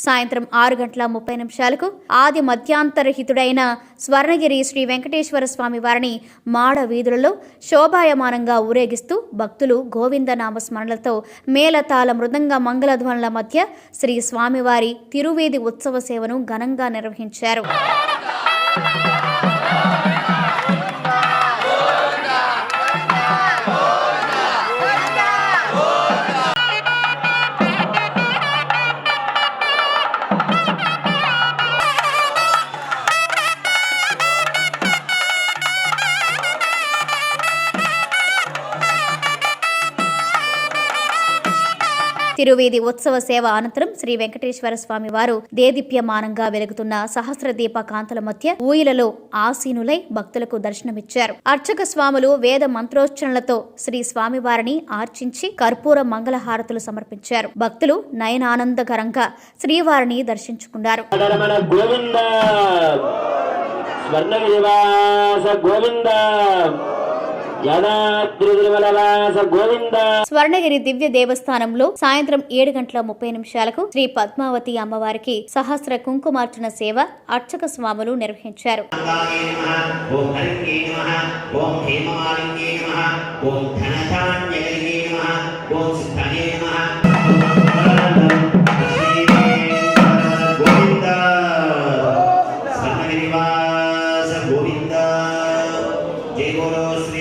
సాయంత్రం 6:30 ఆది మధ్యాంతరహితుడైన స్వర్ణగిరి శ్రీ వెంకటేశ్వర స్వామి వారిని మాడ వీధులలో శోభాయమానంగా ఊరేగిస్తూ భక్తులు గోవిందనామ స్మరణలతో మేళతాళ మృదంగ మంగళధ్వనుల మధ్య శ్రీ స్వామివారి తిరువీధి ఉత్సవ సేవను ఘనంగా నిర్వహించారు. తిరువీధి ఉత్సవ సేవ అనంతరం శ్రీ వెంకటేశ్వర స్వామి వారు దేదీప్యమానంగా వెలుగుతున్న సహస్ర దీప కాంతుల మధ్య ఊయలలో ఆసీనులై భక్తులకు దర్శనమిచ్చారు. అర్చక స్వాములు వేద మంత్రోచ్చరణలతో శ్రీ స్వామివారిని ఆర్చించి కర్పూర మంగళహారతులు సమర్పించారు. భక్తులు నయనానందకరంగా శ్రీవారిని దర్శించుకున్నారు. స్వర్ణగిరి దివ్య దేవస్థానంలో సాయంత్రం 7:30 శ్రీ పద్మావతి అమ్మవారికి సహస్ర కుంకుమార్చన సేవ అర్చక స్వాములు నిర్వహించారు. జై బోలో శ్రీ